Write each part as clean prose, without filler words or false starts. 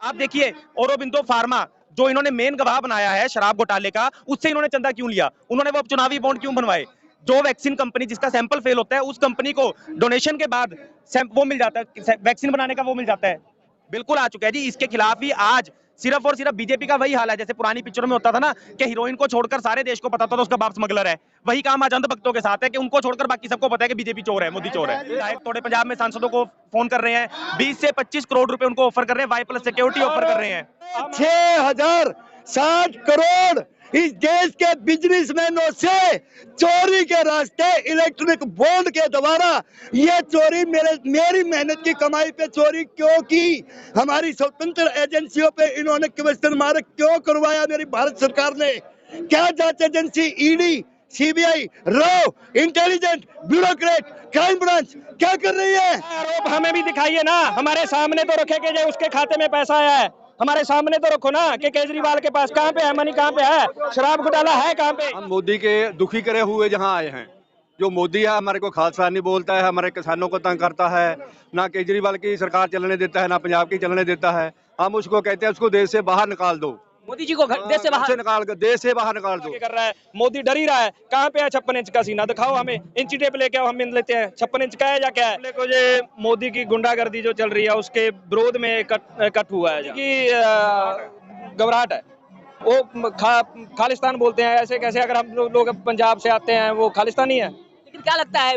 आप देखिए औरोबिंदो फार्मा जो इन्होंने मेन गवाह बनाया है शराब घोटाले का, उससे इन्होंने चंदा क्यों लिया? उन्होंने वो चुनावी बॉन्ड क्यों बनवाए? जो वैक्सीन कंपनी जिसका सैंपल फेल होता है उस कंपनी को डोनेशन के बाद वो मिल जाता है, वैक्सीन बनाने का वो मिल जाता है। बिल्कुल आ चुका है जी। इसके खिलाफ ही आज सिर्फ और सिर्फ बीजेपी का वही हाल है जैसे पुरानी पिक्चरों में होता था ना कि हीरोइन को छोड़कर सारे देश को पता था उसका बाप स्मगलर है। वही काम आज अंधभक्तों के साथ है कि उनको छोड़कर बाकी सबको पता है कि बीजेपी चोर है, मोदी चोर है। विधायक तोड़े पंजाब में सांसदों को फोन कर रहे हैं, 20 से 25 करोड़ रुपए उनको ऑफर कर रहे हैं, वाई प्लस सिक्योरिटी ऑफर कर रहे हैं। 6060 करोड़ इस देश के बिजनेसमैनों से चोरी के रास्ते इलेक्ट्रॉनिक बॉन्ड के द्वारा ये चोरी मेरी मेहनत की कमाई पे चोरी क्यों की? हमारी स्वतंत्र एजेंसियों पे इन्होंने क्वेश्चन मार्क क्यों करवाया? मेरी भारत सरकार ने क्या जांच agency ED, CBI, raw, intelligent, bureaucrat, crime branch क्या कर रही है? आरोप हमें भी दिखाइए ना, हमारे सामने तो रखे कि उसके खाते में पैसा आया है, हमारे सामने तो रखो ना कि केजरीवाल के पास कहाँ पे है मनी, कहाँ पे है शराब घोटाला है कहाँ पे? हम मोदी के दुखी करे हुए जहाँ आए हैं। जो मोदी है हमारे को खालिस्तानी बोलता है, हमारे किसानों को तंग करता है, ना केजरीवाल की सरकार चलने देता है, ना पंजाब की चलने देता है। हम उसको कहते हैं उसको देश से बाहर निकाल दो। मोदी जी को देश से बाहर निकाल कर देश से बाहर निकाल दो कर रहा है। मोदी डर ही रहा है। कहाँ पे है 56 इंच का सीना? दिखाओ हमें, इंची टेप लेके आओ, हम मिल लेते हैं। 56 इंच का है या क्या है? देखो ये मोदी की गुंडागर्दी जो चल रही है उसके विरोध में कट हुआ है कि घबराहट है। वो खालिस्तान बोलते हैं, ऐसे कैसे? अगर हम लोग पंजाब से आते हैं वो खालिस्तानी है? लेकिन क्या लगता है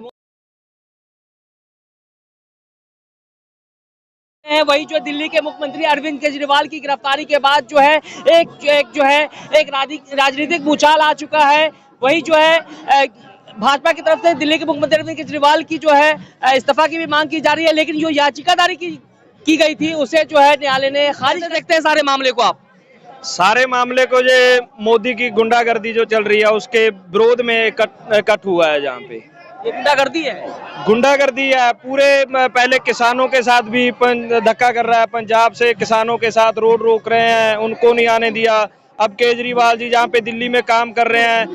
वही जो दिल्ली के मुख्यमंत्री अरविंद केजरीवाल की गिरफ्तारी के बाद जो है एक राजनीतिक भूचाल आ चुका है। वही जो है भाजपा की तरफ से दिल्ली के मुख्यमंत्री अरविंद केजरीवाल की जो है इस्तीफा की भी मांग की जा रही है, लेकिन जो याचिका दायर की गई थी उसे जो है न्यायालय ने खारिज। देखते हैं सारे मामले को आप, सारे मामले को जो मोदी की गुंडागर्दी जो चल रही है उसके विरोध में कट हुआ है। जहाँ पे ये गुंडागर्दी है पूरे, पहले किसानों के साथ भी धक्का कर रहा है, पंजाब से किसानों के साथ रोड रोक रहे हैं, उनको नहीं आने दिया। अब केजरीवाल जी जहाँ पे दिल्ली में काम कर रहे हैं,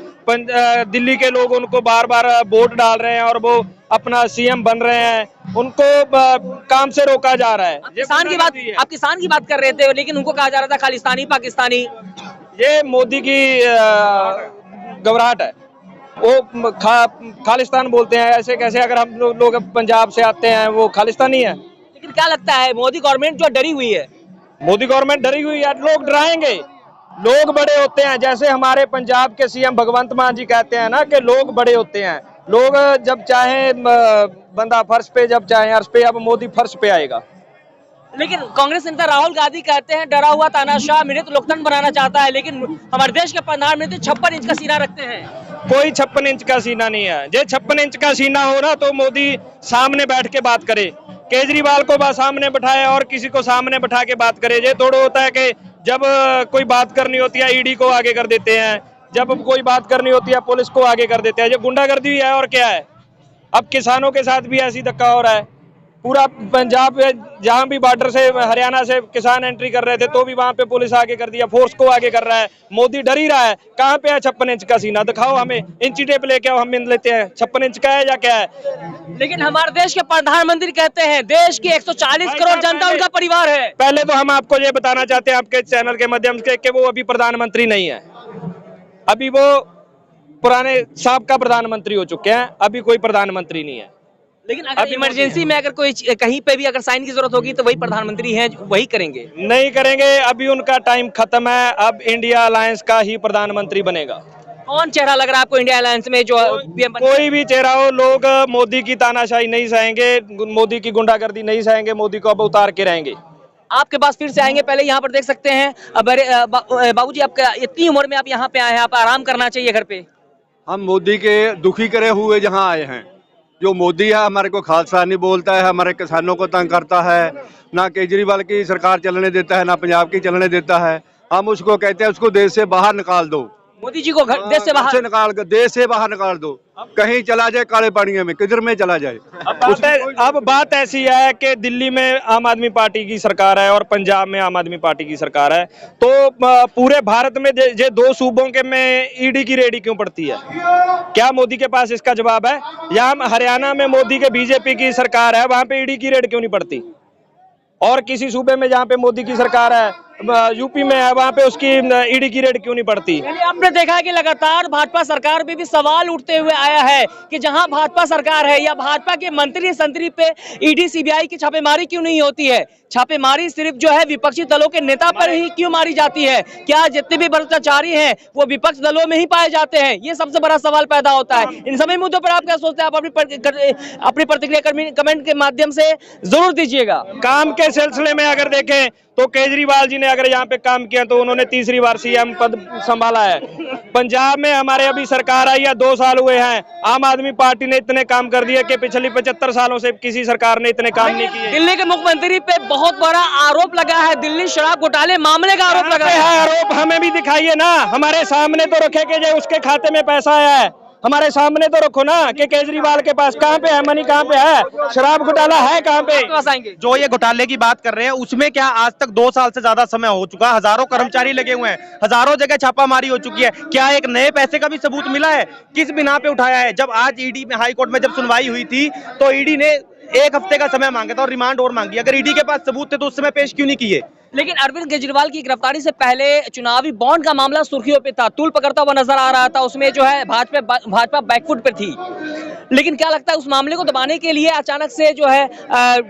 दिल्ली के लोग उनको बार बार वोट डाल रहे हैं और वो अपना सीएम बन रहे हैं, उनको काम से रोका जा रहा है। आप किसान की बात कर रहे थे, लेकिन उनको कहा जा रहा था खालिस्तानी, पाकिस्तानी। ये मोदी की घबराहट है। वो खालिस्तान बोलते हैं, ऐसे कैसे? अगर हम लोग पंजाब से आते हैं वो खालिस्तानी है? लेकिन क्या लगता है मोदी गवर्नमेंट जो डरी हुई है? मोदी गवर्नमेंट डरी हुई है। लोग डराएंगे, लोग बड़े होते हैं। जैसे हमारे पंजाब के सीएम भगवंत मान जी कहते हैं ना कि लोग बड़े होते हैं। लोग जब चाहे बंदा फर्श पे, जब चाहे अर्श पे। अब मोदी फर्श पे आएगा। लेकिन कांग्रेस नेता राहुल गांधी कहते हैं डरा हुआ तानाशाह मृत लोकतंत्र बनाना चाहता है, लेकिन हमारे देश के प्रधानमंत्री 56 इंच का सीना रखते हैं। कोई 56 इंच का सीना नहीं है। जो 56 इंच का सीना हो ना तो मोदी सामने बैठ के बात करे, केजरीवाल को सामने बैठाए और किसी को सामने बैठा के बात करे। ये थोड़ा होता है कि जब कोई बात करनी होती है ईडी को आगे कर देते हैं, जब कोई बात करनी होती है पुलिस को आगे कर देते हैं। ये गुंडागर्दी है और क्या है? अब किसानों के साथ भी ऐसी धक्का हो रहा है। पूरा पंजाब जहां भी बॉर्डर से हरियाणा से किसान एंट्री कर रहे थे तो भी वहां पे पुलिस आगे कर दिया, फोर्स को आगे कर रहा है। मोदी डर ही रहा है। कहाँ पे है 56 इंच का सीना? दिखाओ हमें, इंची टेप लेके आओ, हम मिल लेते हैं। 56 इंच का है या क्या है? लेकिन हमारे देश के प्रधानमंत्री कहते हैं देश की 140 करोड़ जनता उनका परिवार है। पहले तो हम आपको ये बताना चाहते हैं आपके चैनल के माध्यम से कि वो अभी प्रधानमंत्री नहीं है। अभी वो पुराने साहब का प्रधानमंत्री हो चुके हैं, अभी कोई प्रधानमंत्री नहीं है। लेकिन अगर इमरजेंसी में अगर कोई कहीं पे भी अगर साइन की जरूरत होगी तो वही प्रधानमंत्री हैं, वही करेंगे। नहीं करेंगे, अभी उनका टाइम खत्म है। अब इंडिया अलायंस का ही प्रधानमंत्री बनेगा। कौन चेहरा लग रहा है आपको इंडिया अलायंस में जो पीएम? कोई भी चेहरा हो, लोग मोदी की तानाशाही नहीं सहेंगे, मोदी की गुंडागर्दी नहीं सहेंगे, मोदी को अब उतार के रहेंगे। आपके पास फिर से आएंगे। पहले यहाँ पर देख सकते हैं बाबूजी, आपका इतनी उम्र में आप यहाँ पे आए हैं, आप आराम करना चाहिए घर पे। हम मोदी के दुखी करे हुए जहाँ आए हैं। जो मोदी है हमारे को खालिस्तानी बोलता है, हमारे किसानों को तंग करता है, ना केजरीवाल की सरकार चलने देता है, ना पंजाब की चलने देता है। हम उसको कहते हैं उसको देश से बाहर निकाल दो। मोदी जी को देश से बाहर निकाल कर देश से बाहर निकाल दो, कहीं चला जाए काले पानी में, किधर में चला जाए। अब बात ऐसी है कि दिल्ली में आम आदमी पार्टी की सरकार है और पंजाब में आम आदमी पार्टी की सरकार है, तो पूरे भारत में ये दो सूबों के में ईडी की रेडी क्यों पड़ती है? क्या मोदी के पास इसका जवाब है? यहाँ हरियाणा में मोदी के बीजेपी की सरकार है, वहां पे ईडी की रेड क्यों नहीं पड़ती? और किसी सूबे में जहाँ पे मोदी की सरकार है, यूपी में है, वहाँ पे उसकी ईडी की रेड क्यों नहीं पड़ती? यानी आपने देखा है कि लगातार भाजपा सरकार पे भी सवाल उठते हुए आया है कि जहां भाजपा सरकार है या भाजपा के मंत्री संतरी पे ईडी सीबीआई की छापेमारी क्यों नहीं होती है? छापेमारी सिर्फ जो है विपक्षी दलों के नेता पर ही क्यों मारी जाती है? क्या जितने भी भ्रष्टाचारी हैं वो विपक्ष दलों में ही पाए जाते हैं? ये सबसे बड़ा सवाल पैदा होता है। इन सभी मुद्दों पर आप क्या सोचते हैं? आप अपनी प्रतिक्रिया कमेंट के माध्यम से जरूर दीजिएगा। काम के सिलसिले में अगर देखें तो केजरीवाल जी ने अगर यहाँ पे काम किया तो उन्होंने तीसरी बार सीएम पद संभाला है। पंजाब में हमारे अभी सरकार आई है, 2 साल हुए हैं, आम आदमी पार्टी ने इतने काम कर दिए कि पिछली 75 सालों से किसी सरकार ने इतने काम नहीं किए। दिल्ली के मुख्यमंत्री पे बहुत बड़ा आरोप लगा है, दिल्ली शराब घोटाले मामले का आरोप लगा है। आरोप हमें भी दिखाइए ना, हमारे सामने तो रखे कि जो उसके खाते में पैसा आया है, हमारे सामने तो रखो ना कि केजरीवाल के पास कहाँ पे है मनी, कहाँ पे है, शराब घोटाला है कहाँ पे? जो ये घोटाले की बात कर रहे हैं उसमें क्या आज तक 2 साल से ज्यादा समय हो चुका, हजारों कर्मचारी लगे हुए हैं, हजारों जगह छापामारी हो चुकी है, क्या एक नए पैसे का भी सबूत मिला है? किस बिना पे उठाया है? जब आज ईडी में हाई कोर्ट में जब सुनवाई हुई थी तो ईडी ने 1 हफ्ते का समय मांगा था और रिमांड और मांगी। अगर ईडी के पास सबूत थे तो उस समय पेश क्यों नहीं किए? लेकिन अरविंद केजरीवाल की गिरफ्तारी से पहले चुनावी बॉन्ड का मामला सुर्खियों पे था, तूल पकड़ता हुआ नजर आ रहा था, उसमें जो है भाजपा बैकफुट पे थी। लेकिन क्या लगता है उस मामले को दबाने के लिए अचानक से जो है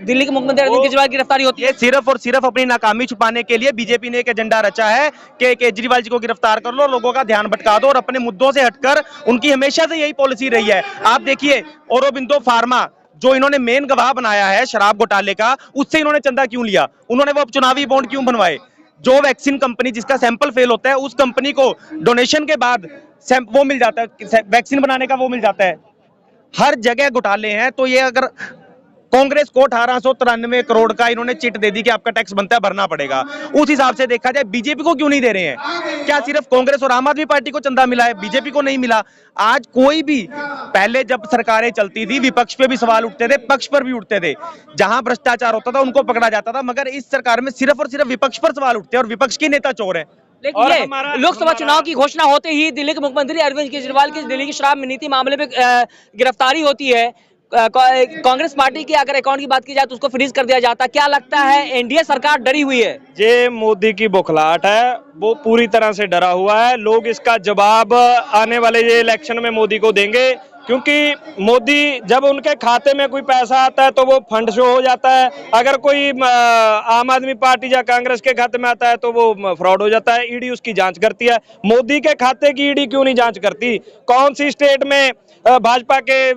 दिल्ली के मुख्यमंत्री अरविंद केजरीवाल की गिरफ्तारी होती है? ये सिर्फ और सिर्फ अपनी नाकामी छुपाने के लिए बीजेपी ने एक एजेंडा रचा है कि केजरीवाल जी को गिरफ्तार कर लो, लोगों का ध्यान भटका दो और अपने मुद्दों से हटकर, उनकी हमेशा से यही पॉलिसी रही है। आप देखिए औरोबिंदो फार्मा जो इन्होंने मेन गवाह बनाया है शराब घोटाले का, उससे इन्होंने चंदा क्यों लिया? उन्होंने वो चुनावी बॉन्ड क्यों बनवाए? जो वैक्सीन कंपनी जिसका सैंपल फेल होता है उस कंपनी को डोनेशन के बाद वो मिल जाता है, वैक्सीन बनाने का वो मिल जाता है। हर जगह घोटाले हैं। तो ये अगर कांग्रेस को 1893 करोड़ का इन्होंने चिट दे दी कि आपका टैक्स बनता है, भरना पड़ेगा, उस हिसाब से देखा जाए बीजेपी को क्यों नहीं दे रहे हैं? क्या सिर्फ कांग्रेस और आम आदमी पार्टी को चंदा मिला है, बीजेपी को नहीं मिला? आज कोई भी, पहले जब सरकारें चलती थी विपक्ष पे भी सवाल उठते थे, पक्ष पर भी उठते थे, जहां भ्रष्टाचार होता था उनको पकड़ा जाता था, मगर इस सरकार में सिर्फ और सिर्फ विपक्ष पर सवाल उठते हैं और विपक्ष के नेता चोर है। लेकिन ये लोकसभा चुनाव की घोषणा होते ही दिल्ली के मुख्यमंत्री अरविंद केजरीवाल की दिल्ली की शराब नीति मामले में गिरफ्तारी होती है। कांग्रेस पार्टी की अगर अकाउंट की बात की जाए तो उसको फ्रीज कर दिया जाता। क्या लगता है एनडीए सरकार डरी हुई है? ये मोदी की बौखलाहट है, वो पूरी तरह से डरा हुआ है। लोग इसका जवाब आने वाले ये इलेक्शन में मोदी को देंगे, क्योंकि मोदी जब उनके खाते में कोई पैसा आता है तो वो फंड शो हो जाता है, अगर कोई आम आदमी पार्टी या कांग्रेस के खाते में आता है तो वो फ्रॉड हो जाता है। ईडी उसकी जांच करती है, मोदी के खाते की ईडी क्यों नहीं जांच करती? कौन सी स्टेट में भाजपा के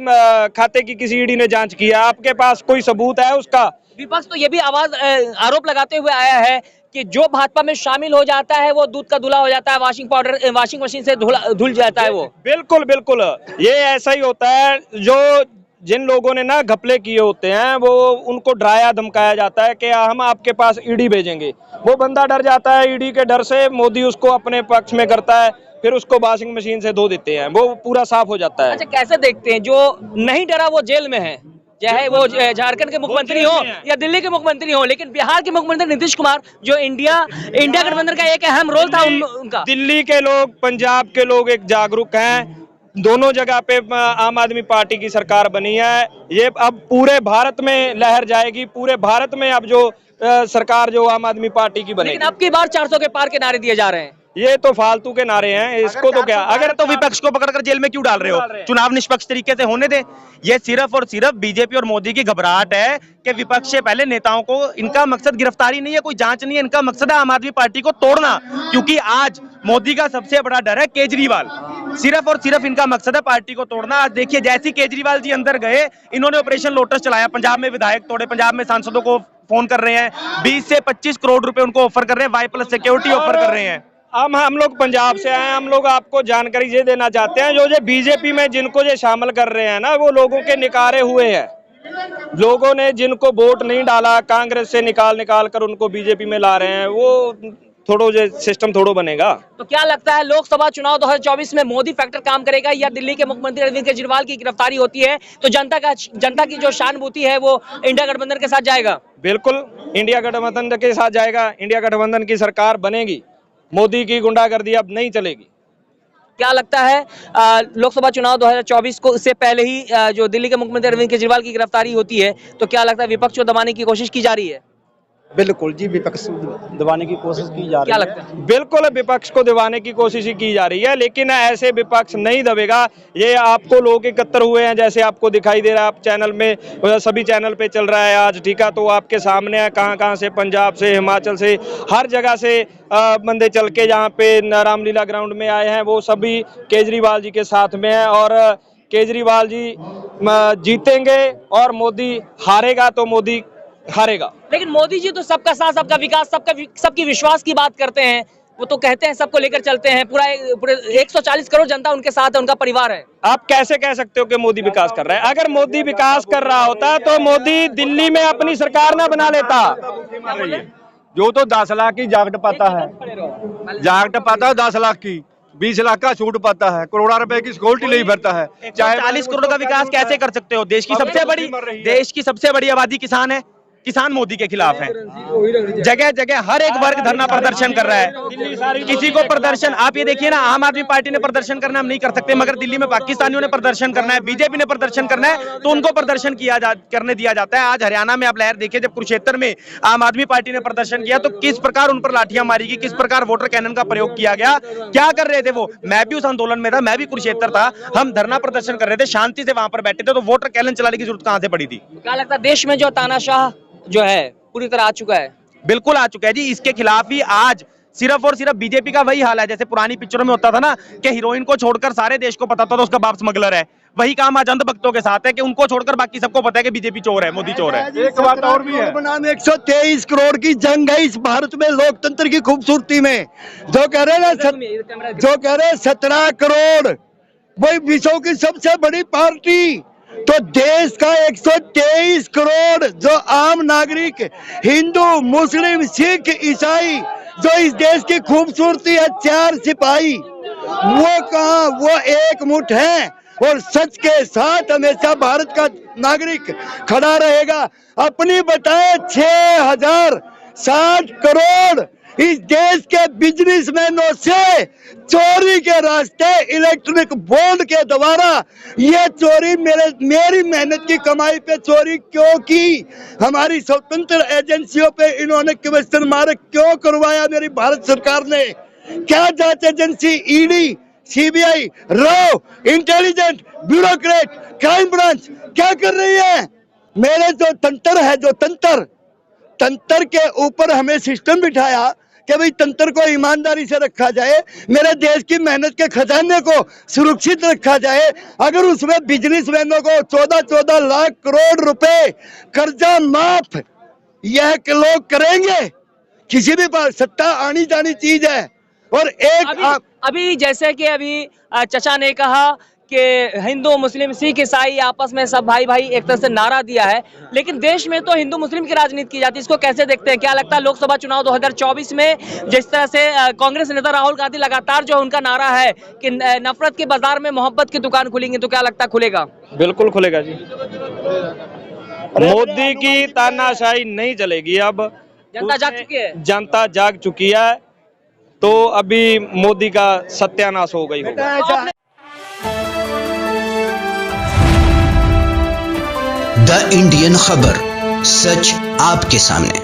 खाते की किसी ईडी ने जांच किया? आपके पास कोई सबूत है उसका? विपक्ष तो ये भी आरोप लगाते हुए आया है कि जो भाजपा में शामिल हो जाता है वो दूध का धुला हो जाता है, वॉशिंग मशीन से धुल जाता है वो। बिल्कुल बिल्कुल, ये ऐसा ही होता है। जो जिन लोगों ने ना घपले किए होते हैं वो उनको डराया धमकाया जाता है कि हम आपके पास ईडी भेजेंगे, वो बंदा डर जाता है। ईडी के डर से मोदी उसको अपने पक्ष में करता है, फिर उसको वॉशिंग मशीन से धो देते हैं, वो पूरा साफ हो जाता है। अच्छा, कैसे देखते हैं जो नहीं डरा वो जेल में है, चाहे वो झारखंड के मुख्यमंत्री हो या दिल्ली के मुख्यमंत्री हो, लेकिन बिहार के मुख्यमंत्री नीतीश कुमार जो इंडिया गठबंधन का एक अहम रोल था उनका। दिल्ली के लोग, पंजाब के लोग एक जागरूक हैं, दोनों जगह पे आम आदमी पार्टी की सरकार बनी है। ये अब पूरे भारत में लहर जाएगी, पूरे भारत में अब जो सरकार जो आम आदमी पार्टी की बनेगी। लेकिन अब की बार 400 के पार के नारे दिए जा रहे हैं। ये तो फालतू के नारे हैं, इसको तो क्या, अगर तो विपक्ष को पकड़कर जेल में क्यों डाल रहे हो? चुनाव निष्पक्ष तरीके से होने दे। ये सिर्फ और सिर्फ बीजेपी और मोदी की घबराहट है कि विपक्ष से पहले नेताओं को, इनका मकसद गिरफ्तारी नहीं है, कोई जांच नहीं है, इनका मकसद है आम आदमी पार्टी को तोड़ना, क्योंकि आज मोदी का सबसे बड़ा डर है केजरीवाल। सिर्फ और सिर्फ इनका मकसद है पार्टी को तोड़ना। आज देखिए जैसे केजरीवाल जी अंदर गए, इन्होंने ऑपरेशन लोटस चलाया, पंजाब में विधायक तोड़े, पंजाब में सांसदों को फोन कर रहे हैं, 20 से 25 करोड़ रुपए उनको ऑफर कर रहे हैं, वाई+ सिक्योरिटी ऑफर कर रहे हैं। हम लोग पंजाब से आए, हम लोग आपको जानकारी ये देना चाहते हैं, जो बीजेपी में जिनको ये शामिल कर रहे हैं ना, वो लोगों के निकारे हुए हैं। लोगों ने जिनको वोट नहीं डाला, कांग्रेस से निकाल कर उनको बीजेपी में ला रहे हैं, वो थोड़ो जो सिस्टम थोड़ो बनेगा। तो क्या लगता है लोकसभा चुनाव 2024 में मोदी फैक्टर काम करेगा, या दिल्ली के मुख्यमंत्री अरविंद केजरीवाल की गिरफ्तारी होती है तो जनता की जो सहानुभूति है वो इंडिया गठबंधन के साथ जाएगा? बिल्कुल, इंडिया गठबंधन के साथ जाएगा, इंडिया गठबंधन की सरकार बनेगी, मोदी की गुंडागर्दी अब नहीं चलेगी। क्या लगता है लोकसभा चुनाव 2024 को, इससे पहले ही जो दिल्ली के मुख्यमंत्री अरविंद केजरीवाल की गिरफ्तारी होती है, तो क्या लगता है विपक्ष को दबाने की कोशिश की जा रही है? बिल्कुल जी, विपक्ष दबाने की कोशिश की जा रही क्या है। लगता है? बिल्कुल विपक्ष को दबाने की कोशिश ही की जा रही है, लेकिन ऐसे विपक्ष नहीं दबेगा। ये आपको लोग एकत्र हुए हैं, जैसे आपको दिखाई दे रहा है, आप चैनल में सभी चैनल पे चल रहा है आज, ठीक है, तो आपके सामने है कहाँ कहाँ से, पंजाब से, हिमाचल से, हर जगह से बंदे चल के यहाँ पे रामलीला ग्राउंड में आए हैं। वो सभी केजरीवाल जी के साथ में है और केजरीवाल जी जीतेंगे और मोदी हारेगा तो मोदी हारेगा। लेकिन मोदी जी तो सबका साथ, सबका विकास, सबकी विश्वास की बात करते हैं। वो तो कहते हैं सबको लेकर चलते हैं, पूरे 140 करोड़ जनता उनके साथ है, उनका परिवार है। आप कैसे कह सकते हो कि मोदी विकास कर रहा है? अगर मोदी विकास कर रहा होता तो मोदी दिल्ली में अपनी सरकार ना बना लेता। जो तो 10 लाख की जागट पाता है, जागट पाता है 10 लाख की, 20 लाख का छूट पाता है, करोड़ों रुपए की सिक्योरिटी नहीं भरता है। 40 करोड़ का विकास कैसे कर सकते हो? देश की सबसे बड़ी आबादी किसान है। किसान मोदी के खिलाफ है। जगह जगह हर एक वर्ग धरना प्रदर्शन कर रहा है। किसी को प्रदर्शन, आप ये देखिए ना, आम आदमी पार्टी ने प्रदर्शन करना हम नहीं कर सकते, मगर दिल्ली में पाकिस्तानियों ने प्रदर्शन करना है, बीजेपी ने प्रदर्शन करना है तो उनको प्रदर्शन करने दिया जाता है। आज हरियाणा में आप लहर देखिए, जब कुरुक्षेत्र में आम आदमी पार्टी ने प्रदर्शन किया तो किस प्रकार उन पर लाठियां मारी गई, किस प्रकार वोटर कैनन का प्रयोग किया गया। क्या कर रहे थे वो? मैं भी उस आंदोलन में था, मैं भी कुरुक्षेत्र था, हम धरना प्रदर्शन कर रहे थे, शांति से वहां पर बैठे थे, तो वोटर कैनन चलाने की जरूरत कहां से पड़ी थी? क्या लगता है देश में जो तानाशाह जो है पूरी तरह आ चुका है? बिल्कुल आ चुका है जी। इसके खिलाफ ही आज सिर्फ और सिर्फ बीजेपी का वही हाल है, जैसे पुरानी पिक्चरों में होता था ना कि हीरोइन को छोड़कर सारे देश को पता था तो उसका बाप स्मगलर है। वही काम आज अंधभक्तों के साथ है कि उनको छोड़कर बाकी सबको पता है कि बीजेपी चोर है, मोदी चोर है। एक बात और भी है, बनाने 123 करोड़ की जंग है इस भारत में लोकतंत्र की खूबसूरती में। जो कह रहे हैं 17 करोड़, वही विश्व की सबसे बड़ी पार्टी, तो देश का 123 करोड़ जो आम नागरिक, हिंदू, मुस्लिम, सिख, ईसाई, जो इस देश की खूबसूरती है, 4 सिपाही, वो कहाँ, वो एकमुठ है और सच के साथ हमेशा भारत का नागरिक खड़ा रहेगा। अपनी बताए 6060 करोड़ इस देश के बिजनेसमैनों से चोरी के रास्ते इलेक्ट्रॉनिक बॉन्ड के द्वारा, ये चोरी मेरी मेहनत की कमाई पे चोरी क्यों की? हमारी स्वतंत्र एजेंसियों पे इन्होंने क्वेश्चन मार्क क्यों करवाया मेरी भारत सरकार ने? क्या जांच agency, ED, CBI, raw, intelligent, bureaucrat, crime branch क्या कर रही है? मेरे जो तंत्र है, जो तंत्र के ऊपर हमें सिस्टम बिठाया कि भाई तंत्र को ईमानदारी से रखा जाए, मेरे देश की मेहनत के खजाने को सुरक्षित रखा जाए। अगर उसमें बिजनेसमैनों को 14 लाख करोड़ रुपए कर्जा माफ यह लोग करेंगे, किसी भी पास सत्ता आनी जानी चीज है। और एक अभी जैसे कि अभी चचा ने कहा कि हिंदू, मुस्लिम, सिख, ईसाई आपस में सब भाई भाई एक तरह से नारा दिया है, लेकिन देश में तो हिंदू मुस्लिम की राजनीति की जाती है। इसको कैसे देखते हैं? क्या लगता है लोकसभा चुनाव 2024 में जिस तरह से कांग्रेस नेता राहुल गांधी लगातार जो उनका नारा है कि नफरत के बाजार में मोहब्बत की दुकान खुलेंगी, तो क्या लगता है खुलेगा? बिल्कुल खुलेगा जी। मोदी की तानाशाही नहीं चलेगी। अब जनता जाग चुकी है, जनता जाग चुकी है, तो अभी मोदी का सत्यानाश हो गई होगा। द इंडियन खबर, सच आपके सामने।